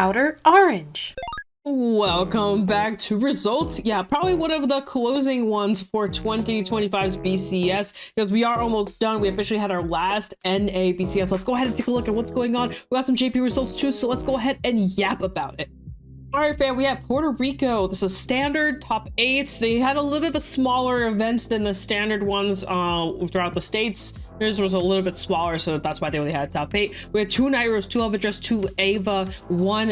Outer Orange. Welcome back to results. Yeah, probably one of the closing ones for 2025's BCS because we are almost done. We officially had our last NA BCS. Let's go ahead and take a look at what's going on. We got some JP results too, so let's go ahead and yap about it. All right, fam, we have Puerto Rico. This is standard top 8s. They had a little bit of a smaller events than the standard ones throughout the states. Theirs was a little bit smaller, so that's why they only had top 8. We had 2 Nitros, 2 Elvidress, 2 Ava, 1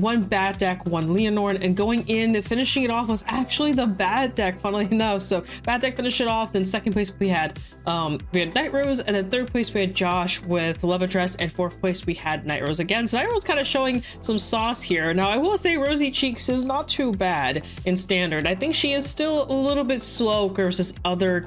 one bad deck, 1 Leonor, and going in, finishing it off was actually the bad deck, funnily enough. So bad deck finished it off. Then second place we had Nitros, and then third place we had Josh with Elvidress, and fourth place we had Nitros again. So Nitros kind of showing some sauce here. Now I will say Rosy Cheeks is not too bad in standard. I think she is still a little bit slow versus other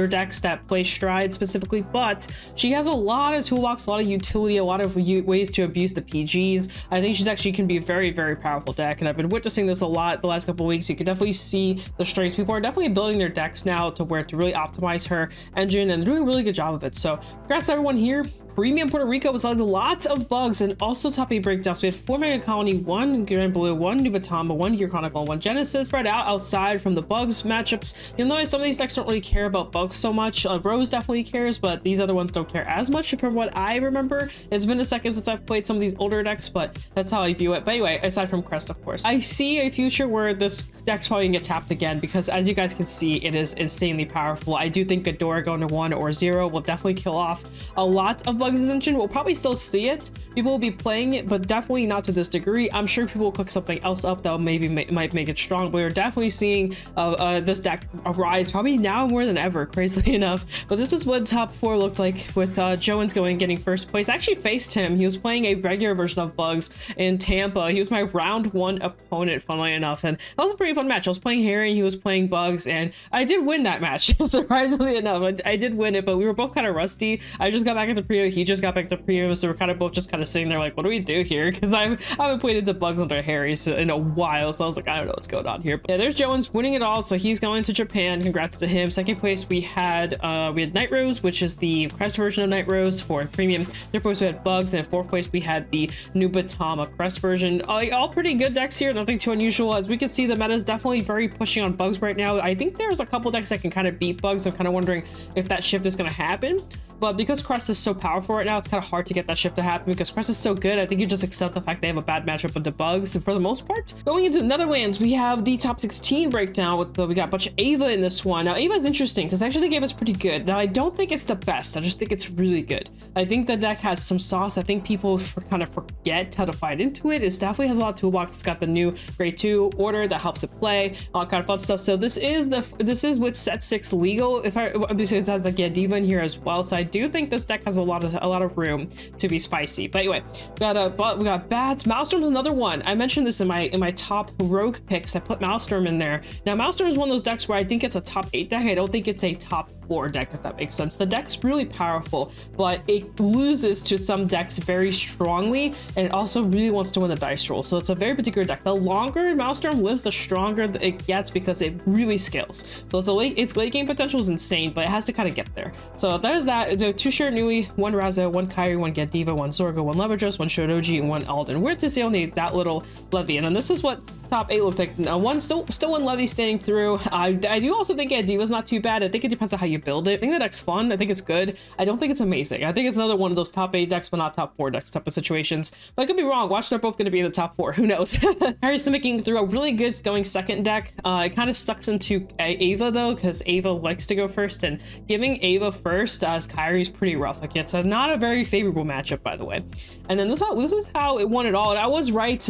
decks that play Stride specifically, but she has a lot of toolbox, a lot of utility, a lot of ways to abuse the PGs. I think she's actually can be a very, very powerful deck, and I've been witnessing this a lot the last couple of weeks. You can definitely see the strengths. People are definitely building their decks now to where to really optimize her engine and doing a really good job of it. So congrats to everyone here. Premium Puerto Rico was like lots of bugs and also top 8 breakdowns. We had 4 Mega Colony, 1 Grand Blue, 1 Nubatama, 1 Gear Chronicle, 1 Genesis. Spread out outside from the bugs matchups. You'll notice some of these decks don't really care about bugs so much. Rose definitely cares, but these other ones don't care as much from what I remember. It's been a second since I've played some of these older decks, but that's how I view it. But anyway, aside from Crest, of course, I see a future where this deck's probably gonna get tapped again because as you guys can see, it is insanely powerful. I do think Ghidorah going to 1 or 0 will definitely kill off a lot of bugs in the engine. We'll probably still see it. People will be playing it, but definitely not to this degree. I'm sure people will cook something else up that maybe might make it strong. But we're definitely seeing this deck rise probably now more than ever, crazily enough. But this is what top 4 looked like with Jones getting first place. I actually faced him. He was playing a regular version of bugs in Tampa. He was my round 1 opponent, funnily enough, and that was a pretty fun match. I was playing Harry and he was playing bugs, and I did win that match. Surprisingly enough, I did win it, but we were both kind of rusty. I just got back into Prio. He just got back to Prio, so we're kind of both just kind of sitting there like, what do we do here? Because I haven't played into bugs under Harry in a while, so I was like, I don't know what's going on here. But yeah, there's Jones winning it all, so he's going to Japan. Congrats to him. Second place we had Night Rose, which is the Crest version of Night Rose for premium. Third place we had Bugs, and fourth place we had the Nubatama Crest version. All pretty good decks here, nothing too unusual. As we can see, the meta is definitely very pushing on bugs right now. I think there's a couple decks that can kind of beat bugs. I'm kind of wondering if that shift is going to happen. But because Crest is so powerful right now, it's kind of hard to get that shift to happen because Crest is so good. I think you just accept the fact they have a bad matchup with the bugs for the most part. Going into Netherlands, we have the top 16 breakdown with we got a bunch of Ava in this one. Now, Ava is interesting because I actually think Ava's pretty good. Now, I don't think it's the best. I just think it's really good. I think the deck has some sauce. I think people kind of forget how to fight into it. It definitely has a lot of toolbox. It's got the new grade 2 order that helps it play, all kind of fun stuff. So this is with set 6 legal. Because it has the Godiva in here as well. So I do think this deck has a lot of room to be spicy. But anyway, we got Bats. Maelstrom's another one. I mentioned this in my top rogue picks. I put Maelstrom in there. Now Maelstrom is one of those decks where I think it's a top 8 deck. I don't think it's a top 4 deck, if that makes sense. The deck's really powerful, but it loses to some decks very strongly, and it also really wants to win the dice roll. So it's a very particular deck. The longer Maelstrom lives, the stronger it gets because it really scales. So its late game potential is insane, but it has to kind of get there. So there's that. It's a 2 Shiranui, 1 Razo, 1 Kairi, 1 Godiva, 1 Zorgo, 1 Elvidress, 1 Shodoji, and 1 Alden. We're to see only that little Levy, and then this is what top 8 looked like. Now, still 1 Levy standing through. I do also think Godiva's not too bad. I think it depends on how you build it. I think the deck's fun. I think it's good. I don't think it's amazing. I think it's another one of those top 8 decks, but not top 4 decks type of situations. But I could be wrong. Watch, they're both going to be in the top 4. Who knows? Harry's making through a really good going second deck. It kind of sucks into Ava though, because Ava likes to go first, and giving Ava first as Kairi's pretty rough. Like, it's not a very favorable matchup, by the way. And then this is how it won it all. And I was right,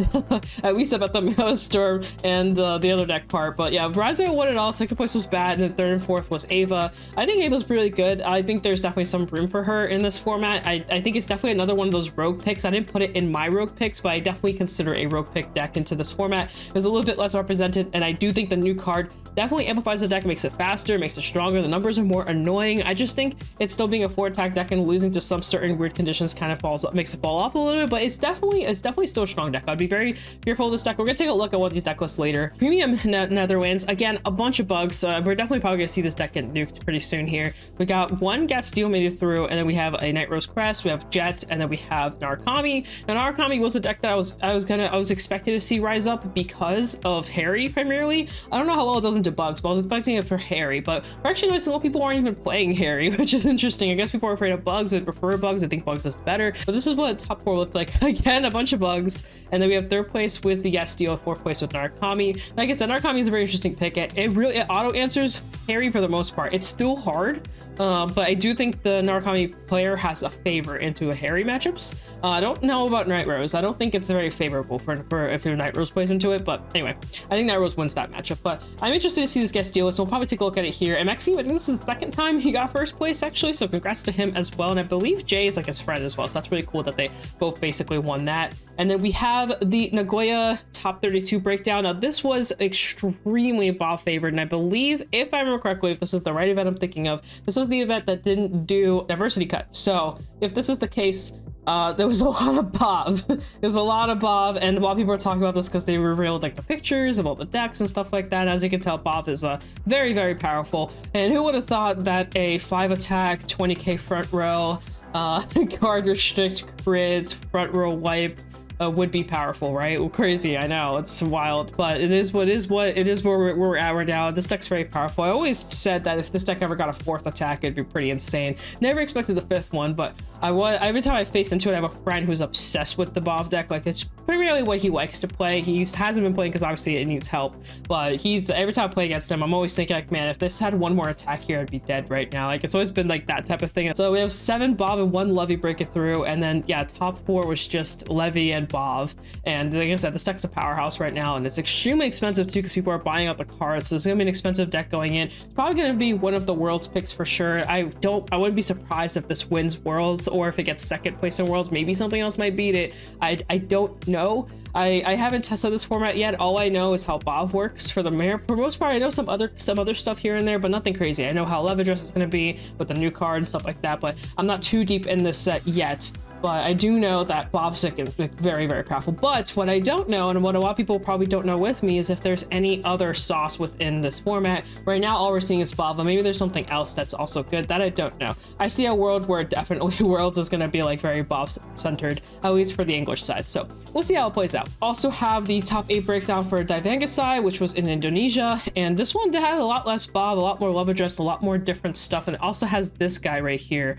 at least about the Storm and the other deck part. But yeah, Razo won it all. Second place was bad, and then third and fourth was Ava. I think Ava's really good. I think there's definitely some room for her in this format. I think it's definitely another one of those rogue picks. I didn't put it in my rogue picks, but I definitely consider a rogue pick deck into this format. It was a little bit less represented, and I do think the new card definitely amplifies the deck, makes it faster, makes it stronger. The numbers are more annoying. I just think it's still being a 4 attack deck, and losing to some certain weird conditions kind of makes it fall off a little bit, but it's definitely still a strong deck. I'd be very fearful of this deck. We're gonna take a look at one of these deck lists later. Premium Netherlands, again, a bunch of bugs. We're definitely probably gonna see this deck get nuked pretty soon here. We got one Gastille made it through, and then we have a Night Rose Crest, we have Jet, and then we have Narukami. Now Narukami was the deck that I was expecting to see rise up because of Harry primarily. I don't know how well it does into bugs, but I was expecting it for Harry. But we're actually noticing a lot of people aren't even playing Harry, which is interesting. I guess people are afraid of bugs and prefer bugs. I think bugs is better. But this is what top 4 looked like. Again, a bunch of bugs. And then we have 3rd place with the Gastille, 4th place with Narukami. Like I said, Narukami is a very interesting pick. It auto answers Harry for the most part. It's still hard, but I do think the Narukami player has a favor into a Harry matchups. I don't know about Night Rose. I don't think it's very favorable for if your Night Rose plays into it. But anyway, I think Night Rose wins that matchup. But I'm interested to see this Gastille, so we'll probably take a look at it here. And Maxime, I think this is the 2nd time he got 1st place actually, so congrats to him as well. And I believe Jay is like his friend as well, so that's really cool that they both basically won that. And then we have the Nagoya top 32 breakdown. Now this was extremely ball favored, and I believe, if I remember correctly, if this is the right event I'm thinking of, this was the event that didn't do diversity cut. So if this is the case, there was a lot of Bob. There's a lot of Bob, and a lot of people are talking about this because they revealed like the pictures of all the decks and stuff like that. And as you can tell, Bob is very, very powerful. And who would have thought that a 5 attack, 20k front row, card restrict crit, front row wipe would be powerful, right? Well, crazy, I know, it's wild, but it is what it is where we're at right now. This deck's very powerful. I always said that if this deck ever got a 4th attack, it'd be pretty insane. Never expected the 5th one, but every time I face into it, I have a friend who's obsessed with the Bob deck. Like, it's primarily what he likes to play. He hasn't been playing because obviously it needs help, but every time I play against him, I'm always thinking like, man, if this had one more attack here, I'd be dead right now. Like, it's always been like that type of thing. So we have 7 Bob and 1 Levy break it through, and then yeah, top 4 was just Levy and Bob. And like I said, this deck's a powerhouse right now, and it's extremely expensive too because people are buying out the cards, so it's gonna be an expensive deck going in. It's probably gonna be one of the Worlds picks for sure. I wouldn't be surprised if this wins Worlds, or if it gets 2nd place in Worlds. Maybe something else might beat it. I don't know. I haven't tested this format yet. All I know is how Bob works for the most part. I know some other stuff here and there, but nothing crazy. I know how Levidress is going to be with the new card and stuff like that, but I'm not too deep in this set yet. But I do know that Bob's deck is very, very powerful. But what I don't know, and what a lot of people probably don't know with me, is if there's any other sauce within this format. Right now, all we're seeing is Bob, but maybe there's something else that's also good that I don't know. I see a world where definitely Worlds is going to be like very Bob-centered, at least for the English side. So we'll see how it plays out. Also have the top 8 breakdown for Vanguard, which was in Indonesia. And this one had a lot less Bob, a lot more love address, a lot more different stuff. And it also has this guy right here.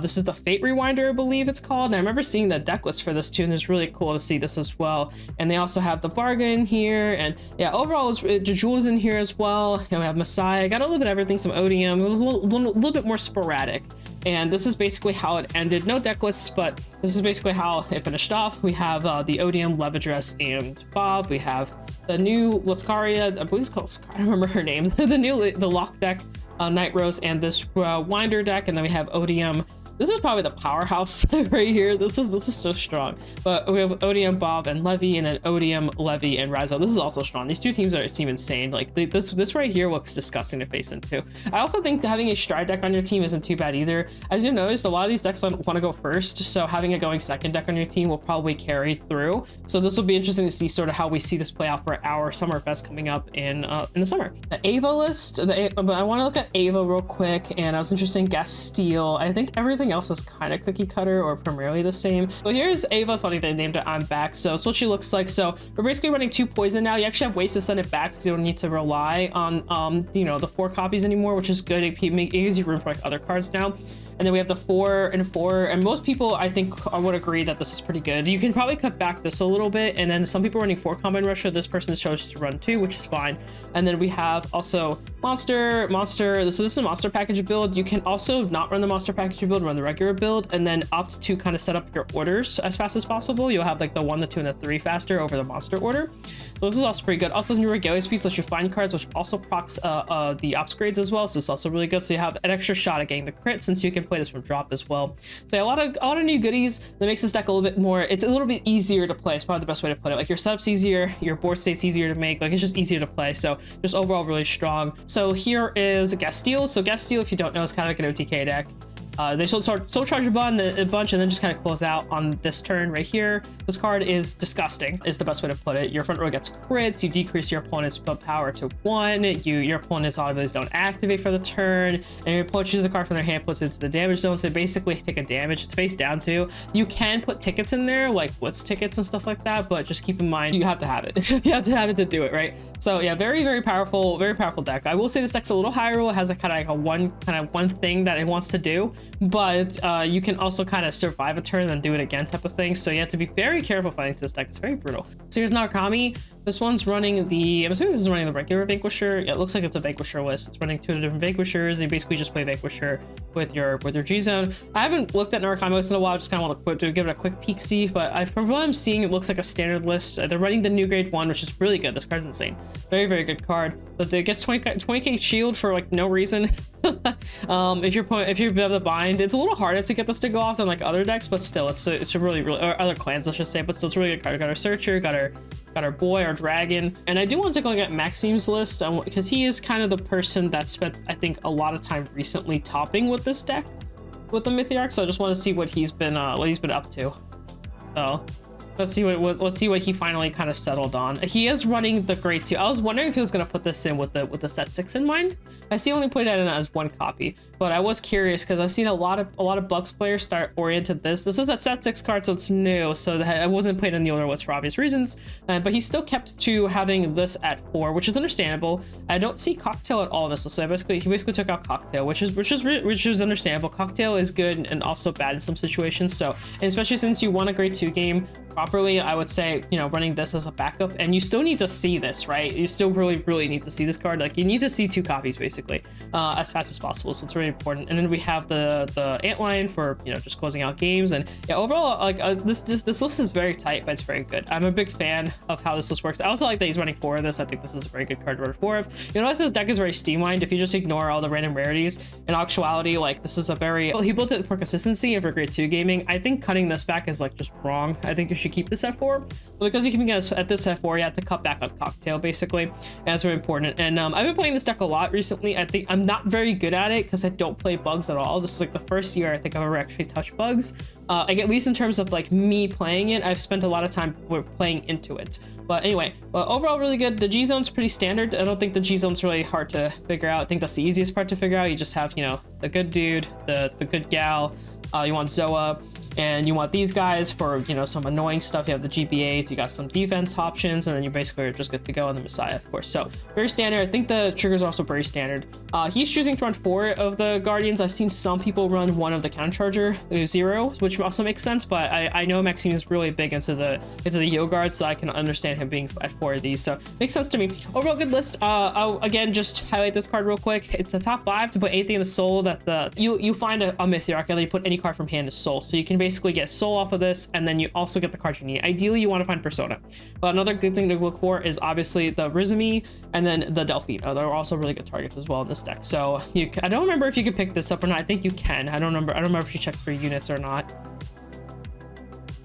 This is the Fate Rewinder, I believe it's called. And I remember seeing the deck list for this too, and it's really cool to see this as well. And they also have the Bargain here, and yeah, overall Jejul is in here as well. And we have Messiah, got a little bit of everything, some Odium. It was a little bit more sporadic. And this is basically how it ended. No deck lists, but this is basically how it finished off. We have the Odium, Levidress, and Bob. We have the new Lascaria, I believe it's called Lascaria, I don't remember her name. the Lock deck, Night Rose, and this Winder deck. And then we have Odium. This is probably the powerhouse right here. This is so strong. But we have Odium, Bob, and Levy, and then Odium, Levy, and Razo. This is also strong. These two teams seem insane. Like this right here looks disgusting to face into. I also think having a Stride deck on your team isn't too bad either. As you noticed, a lot of these decks want to go first, so having a going 2nd deck on your team will probably carry through. So this will be interesting to see sort of how we see this play out for our Summer Fest coming up in the summer. The Ava list, but I want to look at Ava real quick, and I was interested in Gastille. I think everything else is kind of cookie cutter or primarily the same. So here's Ava. Funny they named it on back. So it's what she looks like. So we're basically running 2 poison now. You actually have ways to send it back because you don't need to rely on the 4 copies anymore, which is good. It gives you room for like other cards now. And then we have the 4 and 4, and most people I think would agree that this is pretty good. You can probably cut back this a little bit, and then some people are running 4 Combine Rusher. This person chose to run 2, which is fine. And then we have also Monster. This is a Monster Package build. You can also not run the Monster Package build, run the regular build, and then opt to kind of set up your orders as fast as possible. You'll have like the 1, the 2, and the 3 faster over the Monster order. So this is also pretty good. Also, the new Regalia speeds lets you find cards, which also procs the ops grades as well. So it's also really good. So you have an extra shot at getting the crit since you can play this from drop as well. So yeah, a lot of new goodies that makes this deck a little bit more. It's a little bit easier to play. It's probably the best way to put it. Like your setup's easier, your board state's easier to make. Like it's just easier to play. So just overall really strong. So here is Gastille. So Gastille, if you don't know, is kind of like an OTK deck. They soul charge a bunch and then just kind of close out on this turn right here. This card is disgusting, is the best way to put it. Your front row gets crits, you decrease your opponent's power to 1, your opponent's auto abilities don't activate for the turn, and your opponent chooses the card from their hand, puts it into the damage zone, so they basically take a damage. It's face down too. You can put tickets in there, like blitz tickets and stuff like that, but just keep in mind, you have to have it. You have to have it to do it, right? So yeah, very powerful deck. I will say this deck's a little high roll. It has a kind of like one thing that it wants to do, but you can also kind of survive a turn and do it again type of thing. So you have to be very careful fighting this deck. It's very brutal. So here's Narukami. This one's running the, I'm assuming this is running the regular Vanquisher. Yeah, it looks like it's a Vanquisher list. It's running 2 different Vanquishers. They basically just play Vanquisher with your G-Zone. I haven't looked at Narukami list in a while. I just kind of want to give it a quick peek see, but from what I'm seeing, it looks like a standard list. They're running the new grade 1, which is really good. This card's insane. Very good card. But it gets 20k shield for like no reason. If you're able to bind, it's a little harder to get this to go off than like other decks, but still it's a really or other clans, let's just say, but still it's a really good card. Got our Searcher, got our boy, our dragon. And I do want to take a look at Maxime's list because he is kind of the person that spent, I think, a lot of time recently topping with this deck with the Mythiarch. So I just want to see what he's been up to. So let's see what he finally kind of settled on. He is running the grade 2. I was wondering if he was going to put this in with the set 6 in mind. I see only put it in as 1 copy, but I was curious because I've seen a lot of Bucks players start oriented this. This is a set 6 card, so it's new, so I wasn't playing in the older list for obvious reasons. But he still kept to having this at 4, which is understandable. I don't see Cocktail at all in this, so he basically took out Cocktail, which is understandable. Cocktail is good and also bad in some situations. So, and especially since you won a grade 2 game properly, I would say, you know, running this as a backup, and you still need to see this, right? You still really need to see this card. Like, you need to see 2 copies basically as fast as possible, so it's really important. And then we have the Antlion for, you know, just closing out games. And yeah, overall, like this list is very tight, but it's very good. I'm a big fan of how this list works. I also like that he's running 4 of this. I think this is a very good card to run 4 of. You notice this deck is very streamlined. If you just ignore all the random rarities, in actuality, like, this is a very, well, he built it for consistency and for grade 2 gaming. I think cutting this back is like just wrong. I think you should keep this at 4, but because you can get at this at 4, you have to cut back on Cocktail basically, and that's very important. And I've been playing this deck a lot recently. I think I'm not very good at it because I don't play bugs at all. This is like the first year I think I've ever actually touched bugs. Like, at least in terms of like me playing it, I've spent a lot of time playing into it. But anyway, overall really good. The G-Zone's pretty standard. I don't think the G-Zone's really hard to figure out. I think that's the easiest part to figure out. You just have, you know, the good dude, the good gal. You want Zoa, and you want these guys for, you know, some annoying stuff. You have the GB8s, you got some defense options, and then you basically are just good to go on the Messiah, of course. So very standard. I think the triggers are also very standard. He's choosing to run 4 of the Guardians. I've seen some people run 1 of the Countercharger, 0, which also makes sense, but I know Maxime is really big into the Yo Guard, so I can understand him being at 4 of these, so makes sense to me. Overall good list. I'll again just highlight this card real quick. It's the top 5 to put anything in the soul. That's you find a Mythiarch, and then you put any card from hand to soul, so you can basically get soul off of this, and then you also get the cards you need. Ideally, you want to find Persona, but another good thing to look for is obviously the Rizumi and then the Delphino. They're also really good targets as well in this deck. So I don't remember if you can pick this up or not. I think you can. I don't remember if she checks for units or not.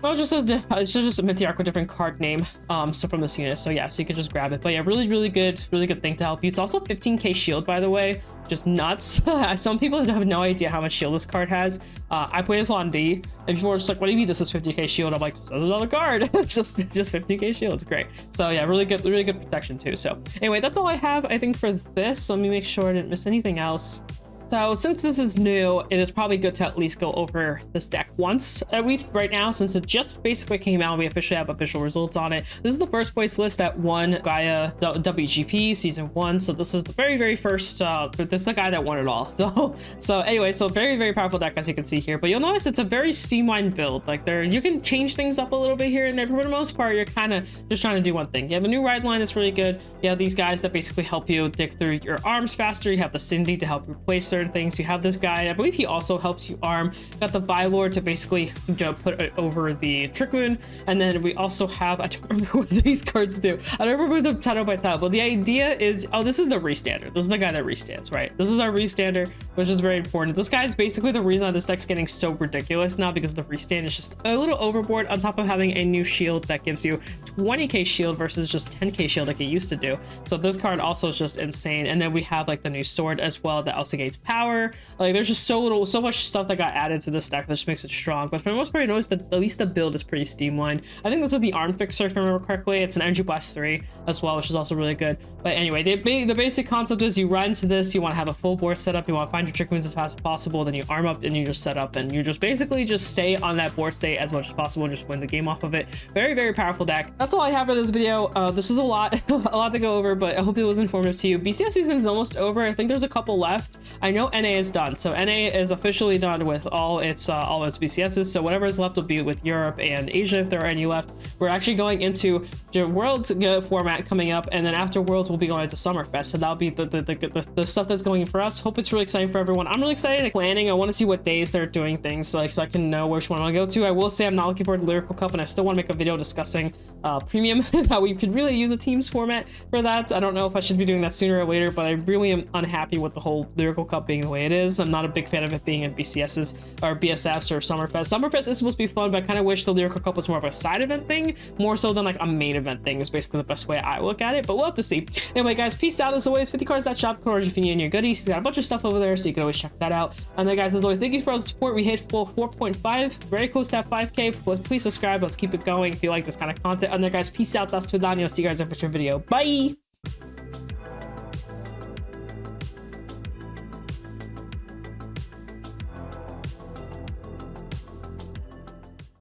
Well, it just says it's just a Mythiarch with different card name, so from this unit. So yeah, so you could just grab it. But yeah, really good thing to help you. It's also 15k shield, by the way, just nuts. Some people have no idea how much shield this card has. I play this on D, and people are just like, "What do you mean this is 50k shield?" I'm like, "There's another card." It's just 50k shield. It's great. So yeah, really good protection too. So anyway, that's all I have, I think, for this. Let me make sure I didn't miss anything else. So since this is new, it is probably good to at least go over this deck once, at least right now, since it just basically came out. We officially have official results on it. This is the first place list that won Nagoya WGP season 1. So this is the very first, this is the guy that won it all. So anyway, so very powerful deck, as you can see here. But you'll notice it's a very streamlined build. Like, you can change things up a little bit here and there, but for the most part, you're kind of just trying to do one thing. You have a new ride line that's really good. You have these guys that basically help you dig through your arms faster. You have the Cindy to help replace certain things. You have this guy, I believe he also helps you arm. Got the Vylord to basically put it over the Trick Moon, and then we also have, I don't remember what these cards do. I don't remember them title by title, but the idea is, oh, this is the Restander. This is the guy that restands, right? This is our Restander. which is very important. This guy is basically the reason this deck's getting so ridiculous now, because the restand is just a little overboard, on top of having a new shield that gives you 20k shield versus just 10k shield like it used to do. So this card also is just insane. And then we have like the new sword as well that also gains power. Like there's just so much stuff that got added to this deck that just makes it strong. But for the most part, I noticed that at least the build is pretty streamlined. I think this is the arm fixer, if I remember correctly. It's an Energy Blast 3 as well, which is also really good. But anyway, the basic concept is you run into this, you want to have a full board setup, you want to find your trick moves as fast as possible, then you arm up and you just set up, and you just basically just stay on that board state as much as possible and just win the game off of it. Very powerful deck. That's all I have for this video. This is a lot a lot to go over, but I hope it was informative to you. BCS season is almost over. I think there's a couple left. I know NA is done, so NA is officially done with all its BCSs, so whatever is left will be with Europe and Asia if there are any left. We're actually going into the Worlds format coming up, and then after Worlds we'll be going into Summerfest, so that'll be the stuff that's going for us. Hope it's really exciting for everyone. I'm really excited planning. I want to see what days they're doing things, so I can know which one I want to go to. I will say I'm not looking forward to Lyrical Cup, and I still want to make a video discussing premium, how we could really use a teams format for that. I don't know if I should be doing that sooner or later, but I really am unhappy with the whole Lyrical Cup being the way it is. I'm not a big fan of it being in BCSs or BSFs or Summerfest. Summerfest is supposed to be fun, but I kind of wish the Lyrical Cup was more of a side event thing, more so than like a main event thing, is basically the best way I look at it, but we'll have to see. Anyway, guys, peace out. As always, 50cards.shop, CardFight if you need your goodies. You got a bunch of stuff over there, so you can always check that out. And then, guys, as always, thank you for all the support. We hit full 4.5, very close to that 5k. Please subscribe. Let's keep it going if you like this kind of content. And then, guys, peace out. That's Vidania. See you guys in a future video. Bye.